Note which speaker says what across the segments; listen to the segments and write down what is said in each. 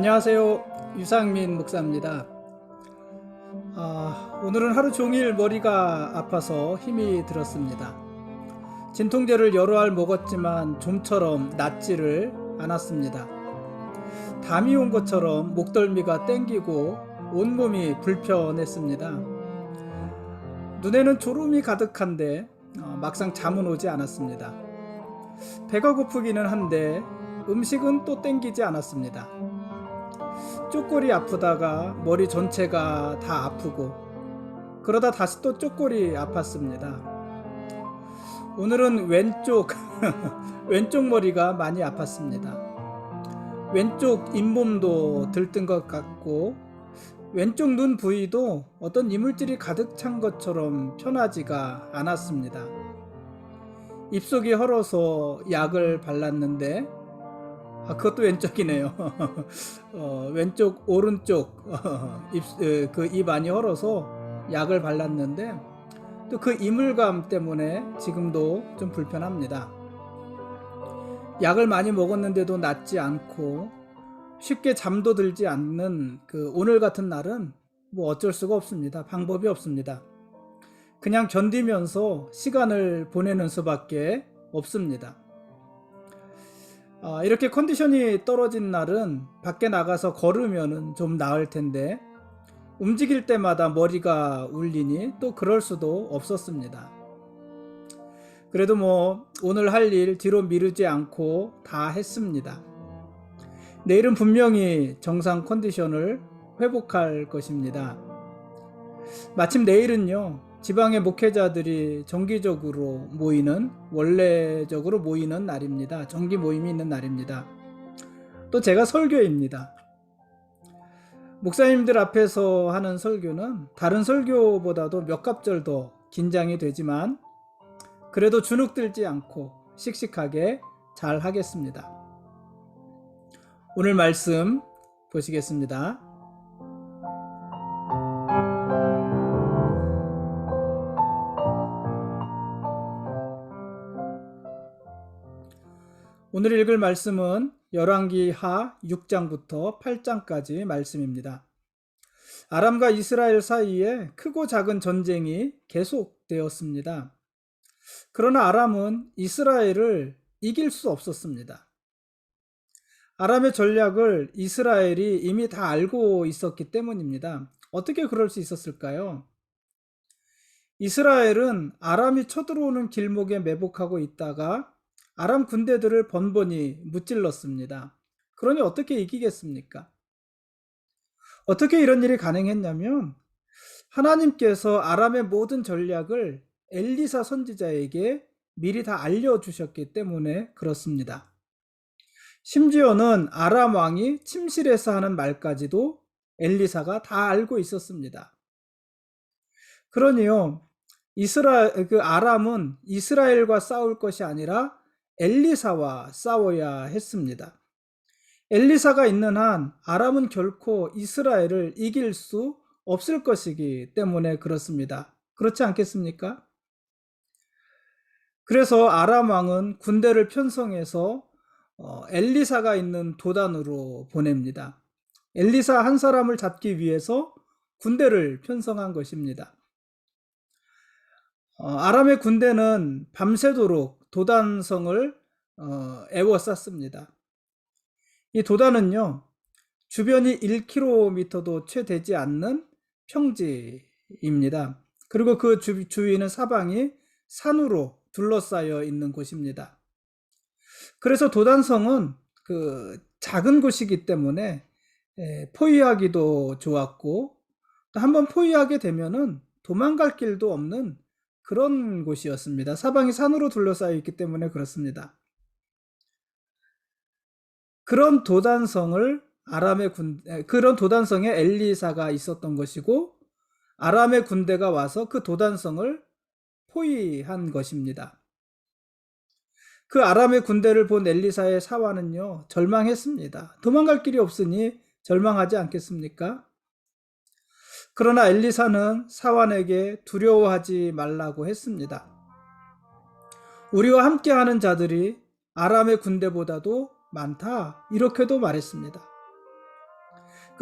Speaker 1: 안녕하세요. 유상민 목사입니다. 오늘은 하루 종일 머리가 아파서 힘이 들었습니다. 진통제를 여러 알 먹었지만 좀처럼 낫지를 않았습니다. 담이 온 것처럼 목덜미가 땡기고 온몸이 불편했습니다. 눈에는 졸음이 가득한데 막상 잠은 오지 않았습니다. 배가 고프기는 한데 음식은 또 땡기지 않았습니다. 쪽골이 아프다가 머리 전체가 다 아프고 그러다 다시 또 쪽골이 아팠습니다. 오늘은 왼쪽 머리가 많이 아팠습니다. 왼쪽 잇몸도 들뜬 것 같고 왼쪽 눈 부위도 어떤 이물질이 가득 찬 것처럼 편하지가 않았습니다. 입속이 헐어서 약을 발랐는데 그것도 왼쪽이네요. 왼쪽 오른쪽 그 입 안이 헐어서 약을 발랐는데 또 그 이물감 때문에 지금도 좀 불편합니다. 약을 많이 먹었는데도 낫지 않고 쉽게 잠도 들지 않는 오늘 같은 날은 뭐 어쩔 수가 없습니다. 방법이 없습니다. 그냥 견디면서 시간을 보내는 수밖에 없습니다. 이렇게 컨디션이 떨어진 날은 밖에 나가서 걸으면 좀 나을 텐데 움직일 때마다 머리가 울리니 또 그럴 수도 없었습니다. 그래도 오늘 할 일 뒤로 미루지 않고 다 했습니다. 내일은 분명히 정상 컨디션을 회복할 것입니다. 마침 내일은요, 지방의 목회자들이 원래적으로 모이는 날입니다. 정기 모임이 있는 날입니다. 또 제가 설교입니다. 목사님들 앞에서 하는 설교는 다른 설교보다도 몇 갑절 더 긴장이 되지만 그래도 주눅 들지 않고 씩씩하게 잘 하겠습니다. 오늘 말씀 보시겠습니다. 오늘 읽을 말씀은 열왕기하 6장부터 8장까지 말씀입니다. 아람과 이스라엘 사이에 크고 작은 전쟁이 계속되었습니다. 그러나 아람은 이스라엘을 이길 수 없었습니다. 아람의 전략을 이스라엘이 이미 다 알고 있었기 때문입니다. 어떻게 그럴 수 있었을까요? 이스라엘은 아람이 쳐들어오는 길목에 매복하고 있다가 아람 군대들을 번번이 무찔렀습니다. 그러니 어떻게 이기겠습니까? 어떻게 이런 일이 가능했냐면 하나님께서 아람의 모든 전략을 엘리사 선지자에게 미리 다 알려주셨기 때문에 그렇습니다. 심지어는 아람 왕이 침실에서 하는 말까지도 엘리사가 다 알고 있었습니다. 그러니요, 아람은 이스라엘과 싸울 것이 아니라 엘리사와 싸워야 했습니다. 엘리사가 있는 한 아람은 결코 이스라엘을 이길 수 없을 것이기 때문에 그렇습니다. 그렇지 않겠습니까? 그래서 아람 왕은 군대를 편성해서 엘리사가 있는 도단으로 보냅니다. 엘리사 한 사람을 잡기 위해서 군대를 편성한 것입니다. 아람의 군대는 밤새도록 도단성을 에워쌌습니다. 이 도단은요, 주변이 1km도 채 되지 않는 평지입니다. 그리고 그 주위는 사방이 산으로 둘러싸여 있는 곳입니다. 그래서 도단성은 작은 곳이기 때문에 포위하기도 좋았고, 또 한번 포위하게 되면은 도망갈 길도 없는 그런 곳이었습니다. 사방이 산으로 둘러싸여 있기 때문에 그렇습니다. 그런 도단성에 엘리사가 있었던 것이고 아람의 군대가 와서 그 도단성을 포위한 것입니다. 그 아람의 군대를 본 엘리사의 사환은요, 절망했습니다. 도망갈 길이 없으니 절망하지 않겠습니까? 그러나 엘리사는 사환에게 두려워하지 말라고 했습니다. 우리와 함께하는 자들이 아람의 군대보다도 많다, 이렇게도 말했습니다.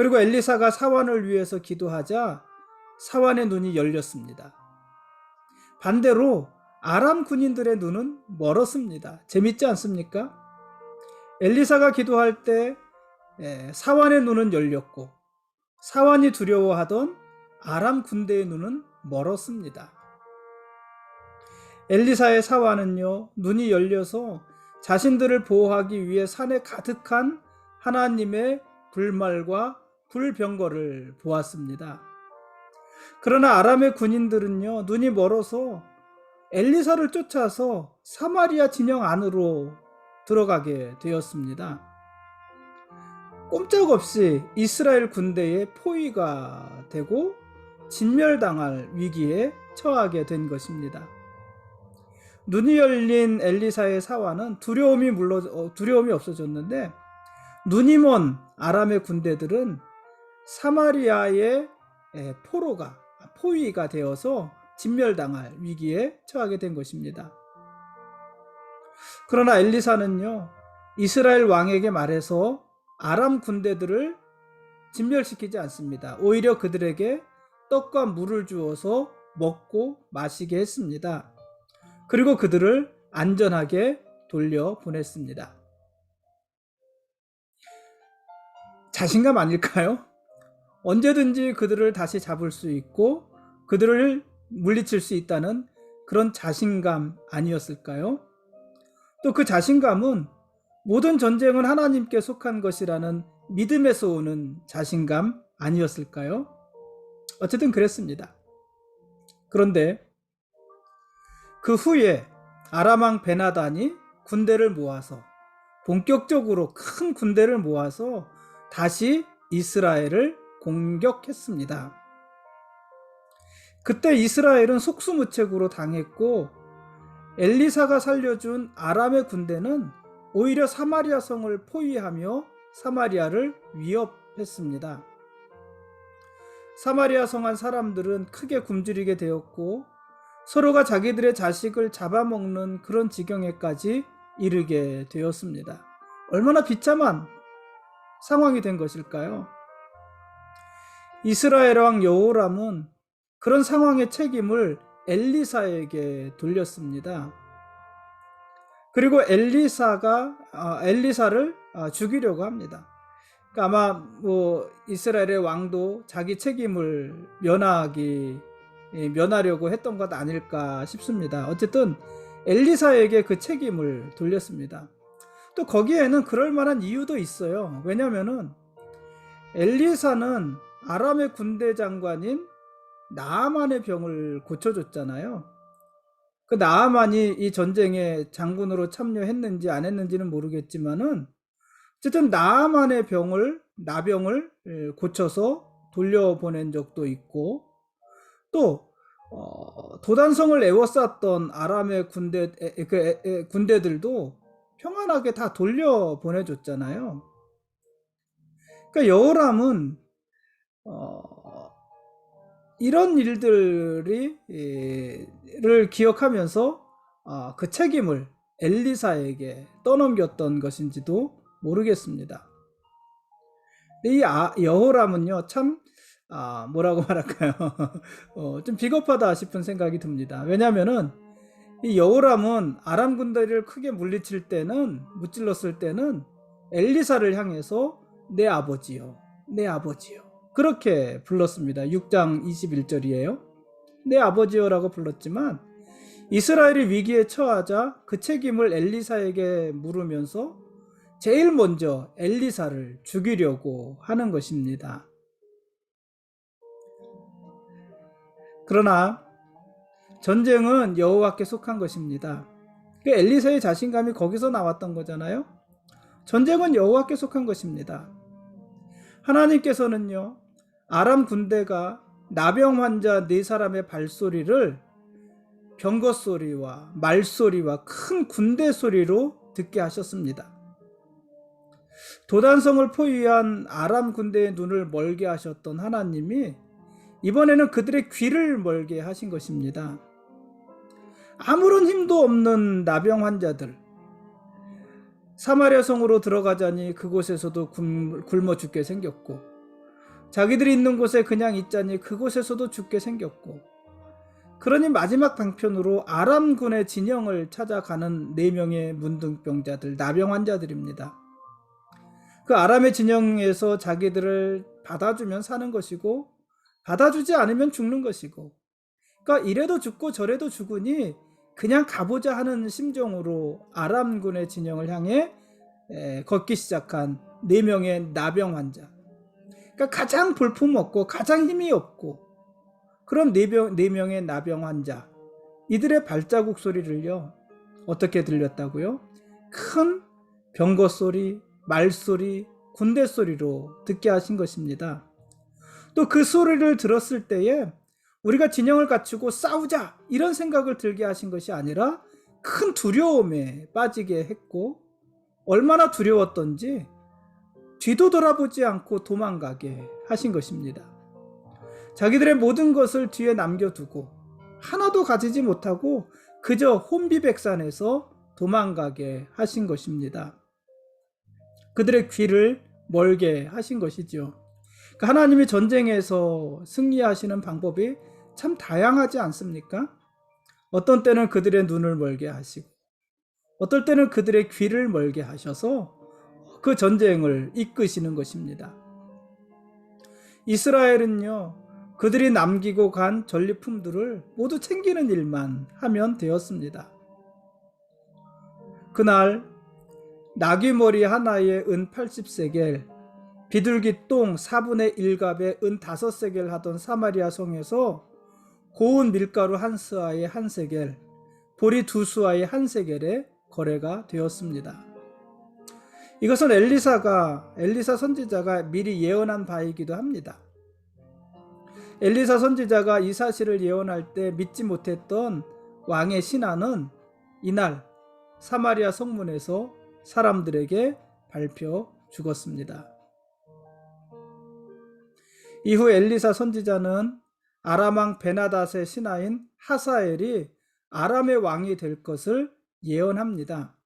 Speaker 1: 그리고 엘리사가 사환을 위해서 기도하자 사환의 눈이 열렸습니다. 반대로 아람 군인들의 눈은 멀었습니다. 재밌지 않습니까? 엘리사가 기도할 때 사환의 눈은 열렸고 사환이 두려워하던 아람 군대의 눈은 멀었습니다. 엘리사의 사환은요, 눈이 열려서 자신들을 보호하기 위해 산에 가득한 하나님의 불말과 불병거를 보았습니다. 그러나 아람의 군인들은요, 눈이 멀어서 엘리사를 쫓아서 사마리아 진영 안으로 들어가게 되었습니다. 꼼짝없이 이스라엘 군대의 포위가 되고 진멸당할 위기에 처하게 된 것입니다. 눈이 열린 엘리사의 사환은 두려움이 없어졌는데, 눈이 먼 아람의 군대들은 사마리아의 포위가 되어서 진멸당할 위기에 처하게 된 것입니다. 그러나 엘리사는요, 이스라엘 왕에게 말해서 아람 군대들을 진멸시키지 않습니다. 오히려 그들에게 떡과 물을 주어서 먹고 마시게 했습니다. 그리고 그들을 안전하게 돌려보냈습니다. 자신감 아닐까요? 언제든지 그들을 다시 잡을 수 있고 그들을 물리칠 수 있다는 그런 자신감 아니었을까요? 또 그 자신감은 모든 전쟁은 하나님께 속한 것이라는 믿음에서 오는 자신감 아니었을까요? 어쨌든 그랬습니다. 그런데 그 후에 아람 왕 베나단이 군대를 모아서, 본격적으로 큰 군대를 모아서 다시 이스라엘을 공격했습니다. 그때 이스라엘은 속수무책으로 당했고 엘리사가 살려준 아람의 군대는 오히려 사마리아 성을 포위하며 사마리아를 위협했습니다. 사마리아 성 안 사람들은 크게 굶주리게 되었고 서로가 자기들의 자식을 잡아먹는 그런 지경에까지 이르게 되었습니다. 얼마나 비참한 상황이 된 것일까요? 이스라엘 왕 여호람은 그런 상황의 책임을 엘리사에게 돌렸습니다. 그리고 엘리사를 죽이려고 합니다. 그러니까 아마 이스라엘의 왕도 자기 책임을 면하려고 했던 것 아닐까 싶습니다. 어쨌든 엘리사에게 그 책임을 돌렸습니다. 또 거기에는 그럴 만한 이유도 있어요. 왜냐하면은 엘리사는 아람의 군대 장관인 나아만의 병을 고쳐줬잖아요. 그 나아만이 이 전쟁에 장군으로 참여했는지 안 했는지는 모르겠지만은 어쨌든 나아만의 나병을 고쳐서 돌려보낸 적도 있고, 또 도단성을 에워쌌던 아람의 군대들도 평안하게 다 돌려보내줬잖아요. 그러니까 여호람은 이런 일들을 기억하면서 그 책임을 엘리사에게 떠넘겼던 것인지도 모르겠습니다. 이 여호람은요, 참 뭐라고 말할까요? 좀 비겁하다 싶은 생각이 듭니다. 왜냐하면은 이 여호람은 아람 군대를 크게 무찔렀을 때는 엘리사를 향해서 내 아버지요, 내 아버지요, 그렇게 불렀습니다. 6장 21절이에요. 내 아버지요라고 불렀지만 이스라엘이 위기에 처하자 그 책임을 엘리사에게 물으면서 제일 먼저 엘리사를 죽이려고 하는 것입니다. 그러나 전쟁은 여호와께 속한 것입니다. 엘리사의 자신감이 거기서 나왔던 거잖아요. 전쟁은 여호와께 속한 것입니다. 하나님께서는요, 아람 군대가 나병 환자 4사람의 발소리를 병거 소리와 말소리와 큰 군대 소리로 듣게 하셨습니다. 도단성을 포위한 아람 군대의 눈을 멀게 하셨던 하나님이 이번에는 그들의 귀를 멀게 하신 것입니다. 아무런 힘도 없는 나병 환자들, 사마리아 성으로 들어가자니 그곳에서도 굶어 죽게 생겼고, 자기들이 있는 곳에 그냥 있자니 그곳에서도 죽게 생겼고, 그러니 마지막 방편으로 아람군의 진영을 찾아가는 4명의 문둥병자들, 나병 환자들입니다. 그 아람의 진영에서 자기들을 받아주면 사는 것이고 받아주지 않으면 죽는 것이고, 그러니까 이래도 죽고 저래도 죽으니 그냥 가보자 하는 심정으로 아람군의 진영을 향해 걷기 시작한 4명의 나병 환자. 그러니까 가장 볼품없고 가장 힘이 없고 그런 4명의 나병 환자, 이들의 발자국 소리를요, 어떻게 들렸다고요? 큰 병거 소리, 말소리, 군대 소리로 듣게 하신 것입니다. 또 그 소리를 들었을 때에 우리가 진영을 갖추고 싸우자 이런 생각을 들게 하신 것이 아니라 큰 두려움에 빠지게 했고, 얼마나 두려웠던지 뒤도 돌아보지 않고 도망가게 하신 것입니다. 자기들의 모든 것을 뒤에 남겨두고 하나도 가지지 못하고 그저 혼비백산에서 도망가게 하신 것입니다. 그들의 귀를 멀게 하신 것이죠. 하나님이 전쟁에서 승리하시는 방법이 참 다양하지 않습니까? 어떤 때는 그들의 눈을 멀게 하시고, 어떨 때는 그들의 귀를 멀게 하셔서 그 전쟁을 이끄시는 것입니다. 이스라엘은요, 그들이 남기고 간 전리품들을 모두 챙기는 일만 하면 되었습니다. 그날 나귀머리 하나에 은 80세겔, 비둘기 똥 4분의 1갑에 은 5세겔 하던 사마리아 성에서 고운 밀가루 한 스아에 1세겔, 보리 2수아에 1세겔에 거래가 되었습니다. 이것은 엘리사 선지자가 미리 예언한 바이기도 합니다. 엘리사 선지자가 이 사실을 예언할 때 믿지 못했던 왕의 신하는 이날 사마리아 성문에서 사람들에게 밟혀 죽었습니다. 이후 엘리사 선지자는 아람 왕 베나닷의 신하인 하사엘이 아람의 왕이 될 것을 예언합니다.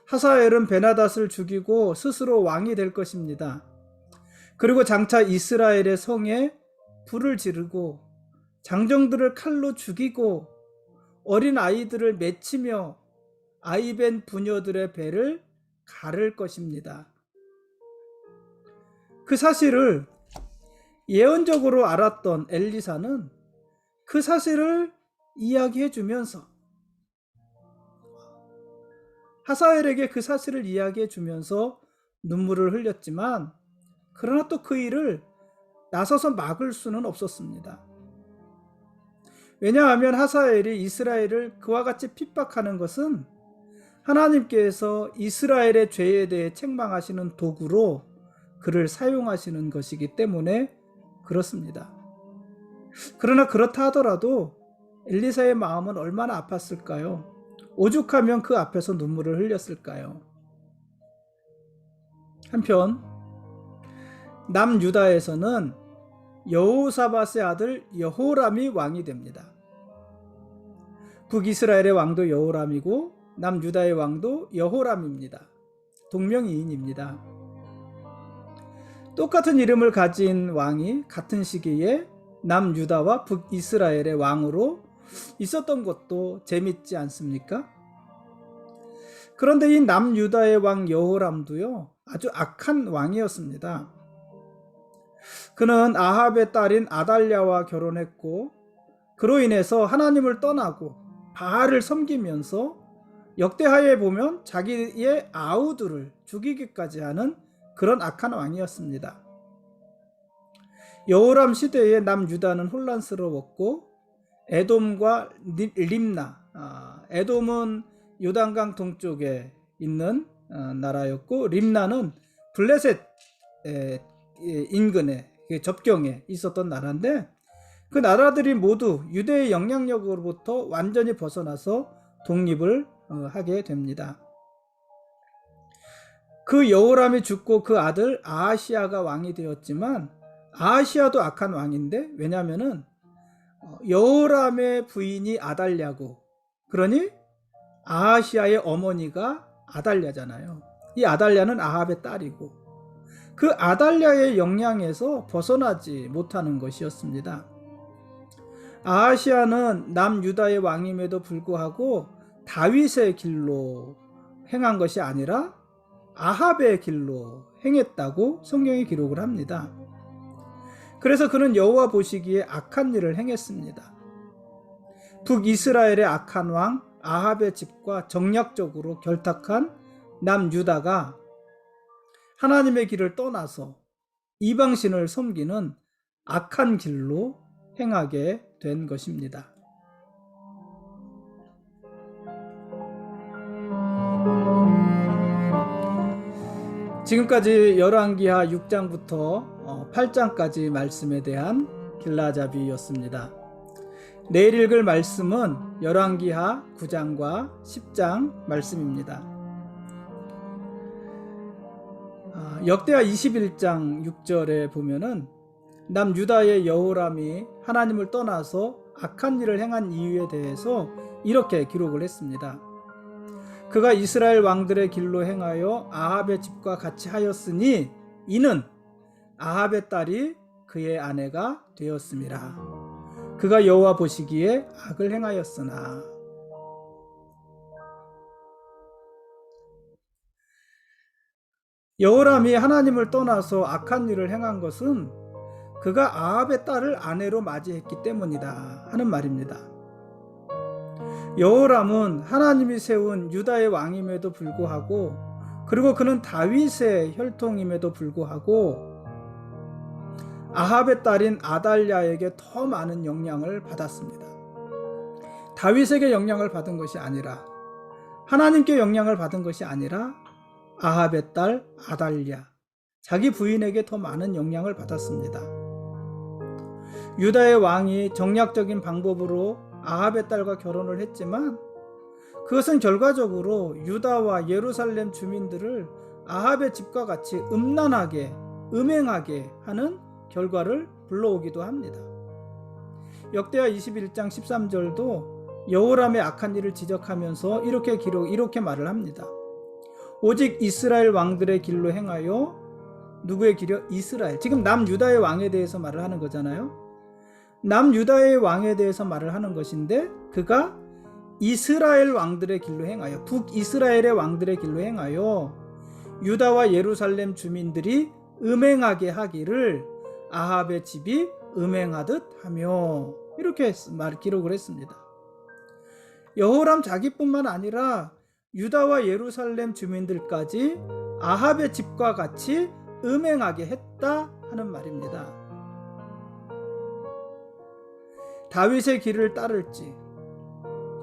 Speaker 1: 하사엘은 베나닷을 죽이고 스스로 왕이 될 것입니다. 그리고 장차 이스라엘의 성에 불을 지르고 장정들을 칼로 죽이고 어린 아이들을 맺히며 아이벤 부녀들의 배를 가를 것입니다. 그 사실을 예언적으로 알았던 엘리사는 그 사실을 이야기해 주면서, 하사엘에게 그 사실을 이야기해 주면서 눈물을 흘렸지만, 그러나 또 그 일을 나서서 막을 수는 없었습니다. 왜냐하면 하사엘이 이스라엘을 그와 같이 핍박하는 것은 하나님께서 이스라엘의 죄에 대해 책망하시는 도구로 그를 사용하시는 것이기 때문에 그렇습니다. 그러나 그렇다 하더라도 엘리사의 마음은 얼마나 아팠을까요? 오죽하면 그 앞에서 눈물을 흘렸을까요? 한편 남유다에서는 여호사밧의 아들 여호람이 왕이 됩니다. 북이스라엘의 왕도 여호람이고 남유다의 왕도 여호람입니다. 동명이인입니다. 똑같은 이름을 가진 왕이 같은 시기에 남유다와 북이스라엘의 왕으로 있었던 것도 재밌지 않습니까? 그런데 이 남유다의 왕 여호람도요, 아주 악한 왕이었습니다. 그는 아합의 딸인 아달랴와 결혼했고, 그로 인해서 하나님을 떠나고 바알을 섬기면서 역대하에 보면 자기의 아우들을 죽이기까지 하는 그런 악한 왕이었습니다. 여호람 시대에 남유다는 혼란스러웠고, 에돔과 림나, 에돔은 요단강 동쪽에 있는 나라였고, 림나는 블레셋 인근에 접경에 있었던 나라인데, 그 나라들이 모두 유대의 영향력으로부터 완전히 벗어나서 독립을 하게 됩니다. 그 여호람이 죽고 그 아들 아하시아가 왕이 되었지만, 아하시아도 악한 왕인데, 왜냐하면은 여호람의 부인이 아달랴고, 그러니 아하시아의 어머니가 아달랴잖아요. 이 아달랴는 아합의 딸이고, 그 아달랴의 영향에서 벗어나지 못하는 것이었습니다. 아하시아는 남유다의 왕임에도 불구하고 다윗의 길로 행한 것이 아니라 아합의 길로 행했다고 성경이 기록을 합니다. 그래서 그는 여호와 보시기에 악한 일을 행했습니다. 북이스라엘의 악한 왕 아합의 집과 정략적으로 결탁한 남유다가 하나님의 길을 떠나서 이방신을 섬기는 악한 길로 행하게 된 것입니다. 지금까지 열왕기하 6장부터 8장까지 말씀에 대한 길라잡이였습니다. 내일 읽을 말씀은 열왕기하 9장과 10장 말씀입니다. 역대하 21장 6절에 보면은 남유다의 여호람이 하나님을 떠나서 악한 일을 행한 이유에 대해서 이렇게 기록을 했습니다. 그가 이스라엘 왕들의 길로 행하여 아합의 집과 같이 하였으니 이는 아합의 딸이 그의 아내가 되었음이라. 그가 여호와 보시기에 악을 행하였으나. 여호람이 하나님을 떠나서 악한 일을 행한 것은 그가 아합의 딸을 아내로 맞이했기 때문이다 하는 말입니다. 여호람은 하나님이 세운 유다의 왕임에도 불구하고, 그리고 그는 다윗의 혈통임에도 불구하고 아합의 딸인 아달랴에게 더 많은 영향을 받았습니다. 다윗에게 영향을 받은 것이 아니라, 하나님께 영향을 받은 것이 아니라 아합의 딸 아달랴, 자기 부인에게 더 많은 영향을 받았습니다. 유다의 왕이 정략적인 방법으로 아합의 딸과 결혼을 했지만 그것은 결과적으로 유다와 예루살렘 주민들을 아합의 집과 같이 음란하게, 음행하게 하는 결과를 불러오기도 합니다. 역대하 21장 13절도 여호람의 악한 일을 지적하면서 이렇게 말을 합니다. 오직 이스라엘 왕들의 길로 행하여, 누구의 길이요? 이스라엘. 지금 남유다의 왕에 대해서 말을 하는 거잖아요. 남유다의 왕에 대해서 말을 하는 것인데, 그가 이스라엘 왕들의 길로 행하여, 북이스라엘의 왕들의 길로 행하여 유다와 예루살렘 주민들이 음행하게 하기를 아합의 집이 음행하듯 하며, 이렇게 기록을 했습니다. 여호람 자기뿐만 아니라 유다와 예루살렘 주민들까지 아합의 집과 같이 음행하게 했다 하는 말입니다. 다윗의 길을 따를지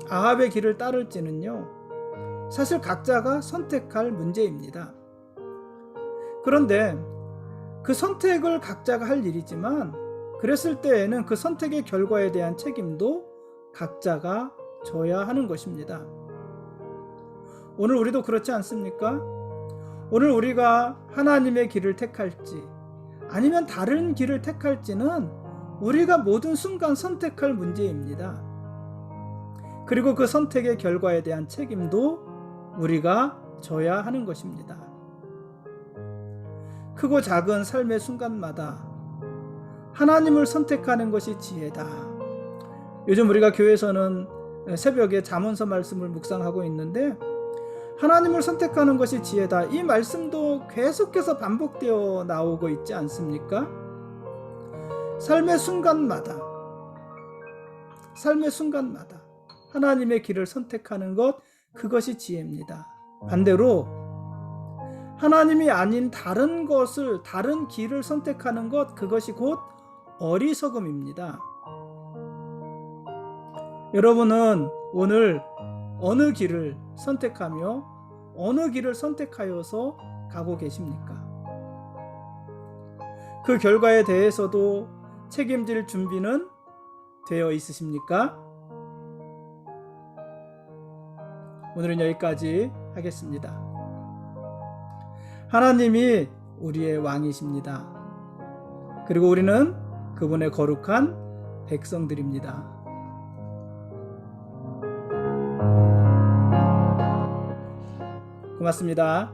Speaker 1: 아합의 길을 따를지는요, 사실 각자가 선택할 문제입니다. 그런데 그 선택을 각자가 할 일이지만, 그랬을 때에는 그 선택의 결과에 대한 책임도 각자가 져야 하는 것입니다. 오늘 우리도 그렇지 않습니까? 오늘 우리가 하나님의 길을 택할지 아니면 다른 길을 택할지는 우리가 모든 순간 선택할 문제입니다. 그리고 그 선택의 결과에 대한 책임도 우리가 져야 하는 것입니다. 크고 작은 삶의 순간마다 하나님을 선택하는 것이 지혜다. 요즘 우리가 교회에서는 새벽에 잠언서 말씀을 묵상하고 있는데, 하나님을 선택하는 것이 지혜다, 이 말씀도 계속해서 반복되어 나오고 있지 않습니까? 삶의 순간마다 하나님의 길을 선택하는 것, 그것이 지혜입니다. 반대로 하나님이 아닌 다른 길을 선택하는 것, 그것이 곧 어리석음입니다. 여러분은 오늘 어느 길을 선택하며 어느 길을 선택하여서 가고 계십니까? 그 결과에 대해서도 책임질 준비는 되어 있으십니까? 오늘은 여기까지 하겠습니다. 하나님이 우리의 왕이십니다. 그리고 우리는 그분의 거룩한 백성들입니다. 고맙습니다.